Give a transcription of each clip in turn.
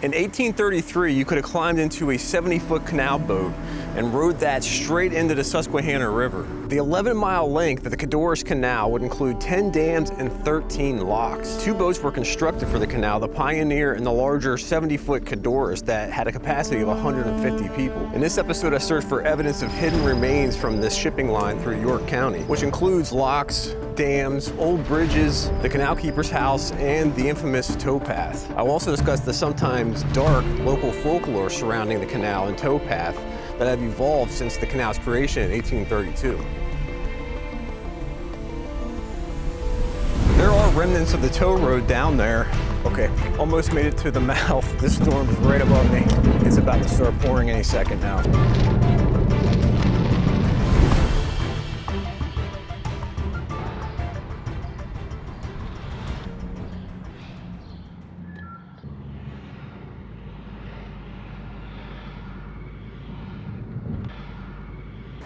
In 1833, you could have climbed into a 70-foot canal boat and rode that straight into the Susquehanna River. The 11-mile length of the Codorus Canal would include 10 dams and 13 locks. Two boats were constructed for the canal, the Pioneer and the larger 70-foot Codorus that had a capacity of 150 people. In this episode, I searched for evidence of hidden remains from this shipping line through York County, which includes locks, dams, old bridges, the canal keeper's house, and the infamous towpath. I will also discuss the sometimes dark local folklore surrounding the canal and towpath that have evolved since the canal's creation in 1832. There are remnants of the tow road down there. Okay, almost made it to the mouth. This storm's right above me. It's about to start pouring any second now.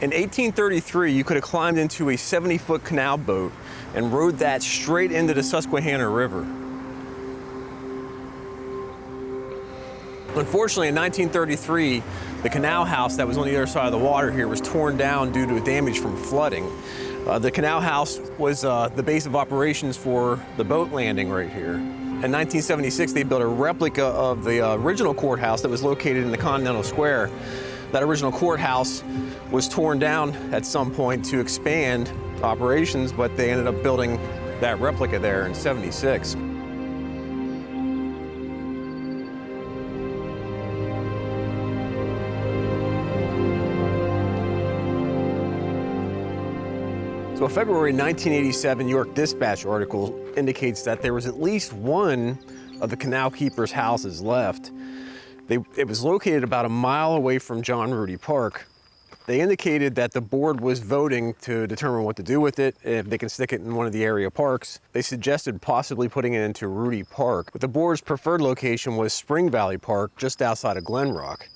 In 1833, you could have climbed into a 70-foot canal boat and rode that straight into the Susquehanna River. Unfortunately, in 1933, the canal house that was on the other side of the water here was torn down due to damage from flooding. The canal house was the base of operations for the boat landing right here. In 1976, they built a replica of the original courthouse that was located in the Continental Square. That original courthouse was torn down at some point to expand operations, but they ended up building that replica there in '76. So a February 1987 New York Dispatch article indicates that there was at least one of the canal keeper's houses left. It was located about a mile away from John Rudy Park. They indicated that the board was voting to determine what to do with it, if they can stick it in one of the area parks. They suggested possibly putting it into Rudy Park, but the board's preferred location was Spring Valley Park, just outside of Glen Rock,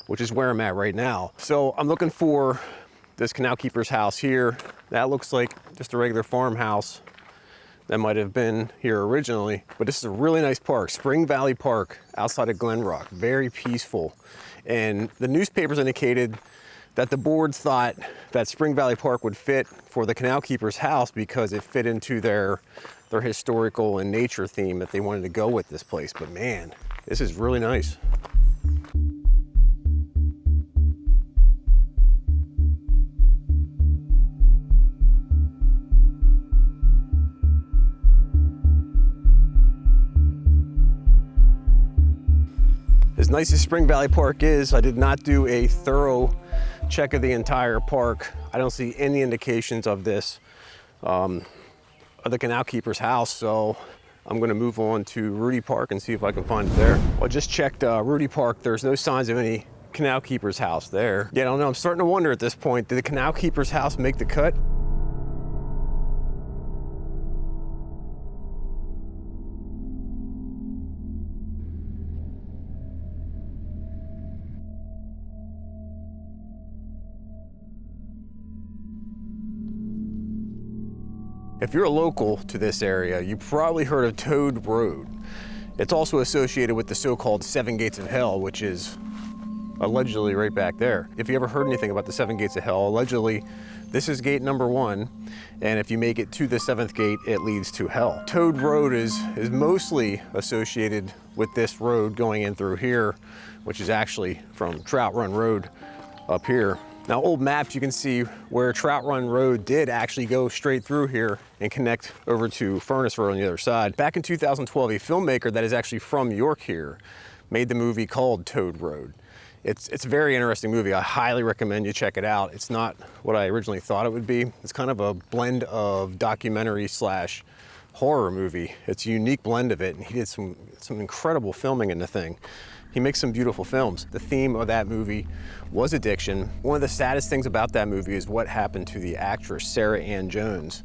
which is where I'm at right now. So I'm looking for this canal keeper's house here. That looks like just a regular farmhouse that might have been here originally, but this is a really nice park, Spring Valley Park, outside of Glen Rock, very peaceful. And the newspapers indicated that the board thought that Spring Valley Park would fit for the canal keeper's house because it fit into their historical and nature theme that they wanted to go with this place. But man, this is really nice. As nice as Spring Valley Park is, I did not do a thorough check of the entire park. I don't see any indications of this, of the canal keeper's house, so I'm gonna move on to Rudy Park and see if I can find it there. I just checked Rudy Park. There's no signs of any canal keeper's house there. Yeah, I don't know, I'm starting to wonder at this point, did the canal keeper's house make the cut? If you're a local to this area, you probably heard of Toad Road. It's also associated with the so-called Seven Gates of Hell, which is allegedly right back there. If you ever heard anything about the Seven Gates of Hell, allegedly this is gate number 1, and if you make it to the 7th gate, it leads to hell. Toad Road is mostly associated with this road going in through here, which is actually from Trout Run Road up here. Now, old maps, you can see where Trout Run Road did actually go straight through here and connect over to Furnace Road on the other side. Back in 2012, a filmmaker that is actually from York here made the movie called Toad Road. It's a very interesting movie. I highly recommend you check it out. It's not what I originally thought it would be. It's kind of a blend of documentary / horror movie. It's a unique blend of it, and he did some incredible filming in the thing. He makes some beautiful films. The theme of that movie was addiction. One of the saddest things about that movie is what happened to the actress, Sarah Ann Jones.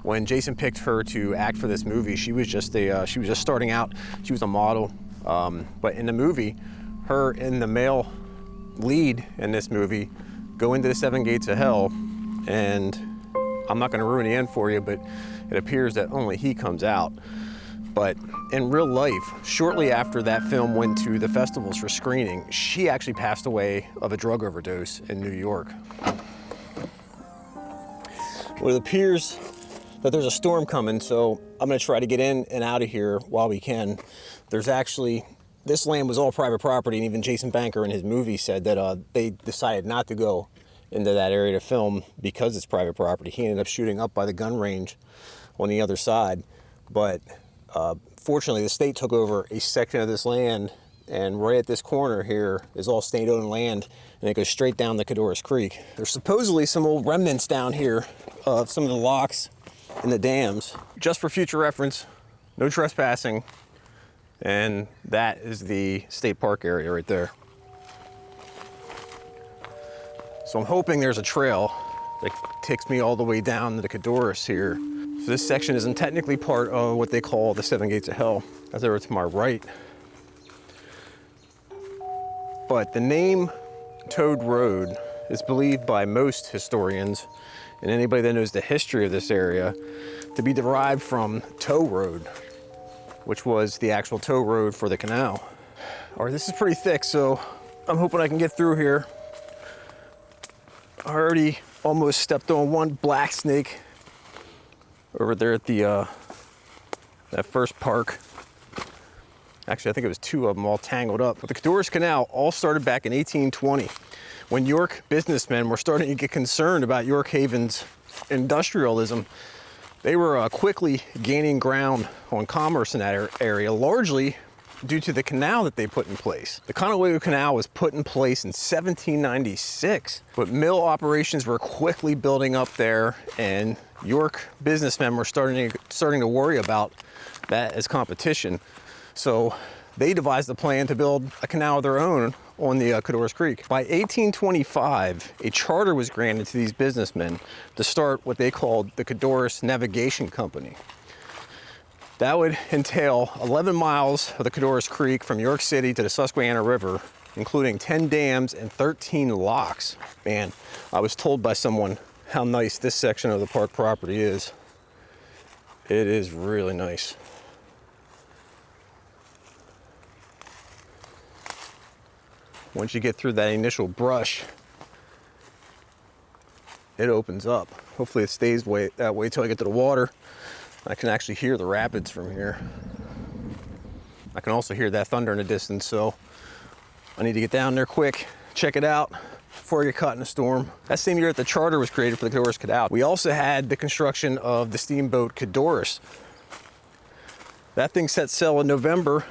When Jason picked her to act for this movie, she was just starting out. She was a model, but in the movie, her and the male lead in this movie go into the 7 gates of hell, and I'm not gonna ruin the end for you, but it appears that only he comes out. But in real life, shortly after that film went to the festivals for screening, she actually passed away of a drug overdose in New York. Well, it appears that there's a storm coming, so I'm gonna try to get in and out of here while we can. There's actually, this land was all private property, and even Jason Banker in his movie said that they decided not to go into that area to film because it's private property. He ended up shooting up by the gun range on the other side, but fortunately the state took over a section of this land, and right at this corner here is all state-owned land, and it goes straight down the Codorus Creek. There's supposedly some old remnants down here of some of the locks and the dams. Just for future reference, no trespassing, and that is the state park area right there. So I'm hoping there's a trail that takes me all the way down to the Codorus here. So this section isn't technically part of what they call the 7 Gates of Hell, as over to my right. But the name Toad Road is believed by most historians and anybody that knows the history of this area to be derived from Tow Road, which was the actual tow road for the canal. All right, this is pretty thick, so I'm hoping I can get through here. I already almost stepped on one black snake over there at the that first park. Actually, I think it was two of them all tangled up. But the Codorus Canal all started back in 1820 when York businessmen were starting to get concerned about York Haven's industrialism. They were quickly gaining ground on commerce in that area, largely due to the canal that they put in place. The Conewago Canal was put in place in 1796, but mill operations were quickly building up there, and York businessmen were starting to worry about that as competition. So they devised a plan to build a canal of their own on the Codorus Creek. By 1825, a charter was granted to these businessmen to start what they called the Codorus Navigation Company. That would entail 11 miles of the Codorus Creek from York City to the Susquehanna River, including 10 dams and 13 locks. Man, I was told by someone how nice this section of the park property is. It is really nice. Once you get through that initial brush, it opens up. Hopefully it stays that way till I get to the water. I can actually hear the rapids from here. I can also hear that thunder in the distance, so I need to get down there quick, check it out before I get caught in a storm. That same year that the charter was created for the Codorus Canal, we also had the construction of the steamboat Codorus. That thing set sail in November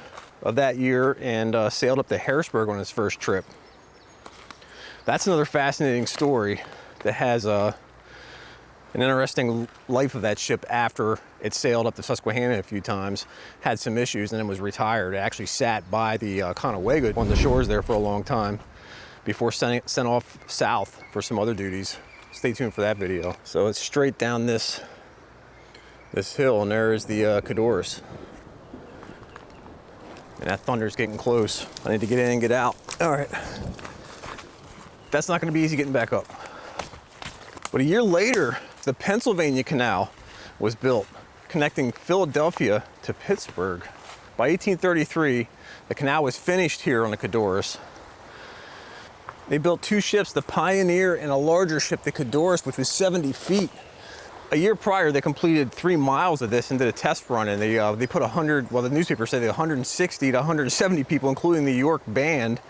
of that year and sailed up to Harrisburg on its first trip. That's another fascinating story that has an interesting life of that ship after it sailed up the Susquehanna a few times, had some issues, and then was retired. It actually sat by the Conewago on the shores there for a long time before sent off south for some other duties. Stay tuned for that video. So it's straight down this hill, and there is the Codorus. And that thunder's getting close. I need to get in and get out. All right. That's not gonna be easy getting back up. But a year later, the Pennsylvania Canal was built, connecting Philadelphia to Pittsburgh. By 1833, the canal was finished here on the Codorus. They built two ships, the Pioneer and a larger ship, the Codorus, which was 70 feet. A year prior, they completed 3 miles of this and did a test run, and they put 100, well, the newspaper said 160 to 170 people, including the York band,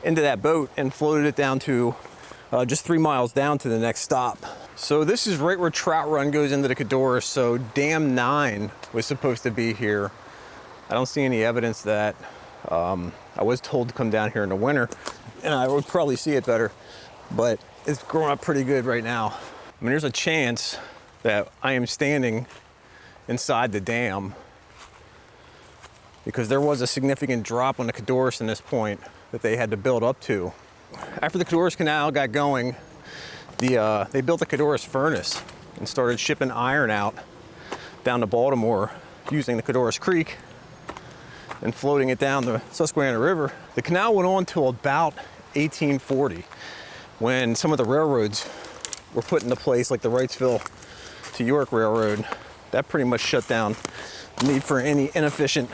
into that boat and floated it down to just 3 miles down to the next stop. So this is right where Trout Run goes into the Codorus. So Dam 9 was supposed to be here. I don't see any evidence that. I was told to come down here in the winter, and I would probably see it better, but it's growing up pretty good right now. I mean, there's a chance that I am standing inside the dam because there was a significant drop on the Codorus in this point that they had to build up to. After the Codorus Canal got going, they built the Codorus furnace and started shipping iron out down to Baltimore using the Codorus Creek and floating it down the Susquehanna River. The canal went on till about 1840 when some of the railroads were put into place, like the Wrightsville to York Railroad. That pretty much shut down need for any inefficient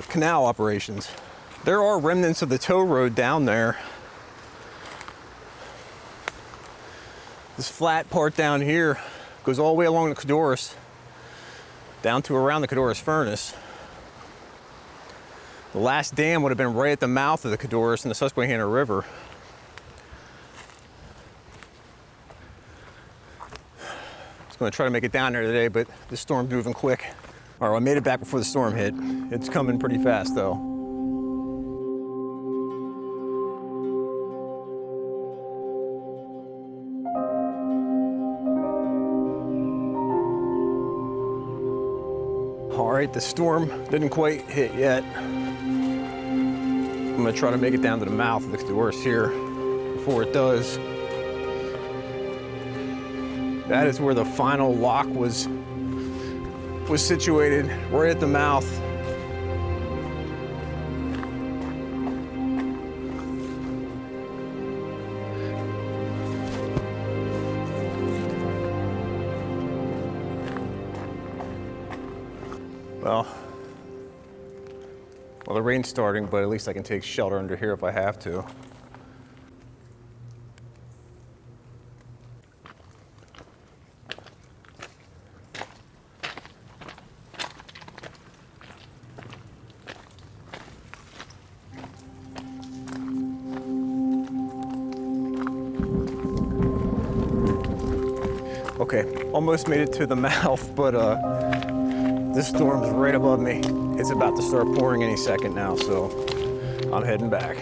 canal operations. There are remnants of the tow road down there. This flat part down here goes all the way along the Codorus, down to around the Codorus furnace. The last dam would have been right at the mouth of the Codorus in the Susquehanna River. I was going to try to make it down there today, but this storm's moving quick. All right, I made it back before the storm hit. It's coming pretty fast though. All right, the storm didn't quite hit yet. I'm gonna try to make it down to the mouth of the Codorus here before it does. That is where the final lock was situated, right at the mouth. Well, the rain's starting, but at least I can take shelter under here if I have to. Okay, almost made it to the mouth, but this storm's right above me. It's about to start pouring any second now, so I'm heading back.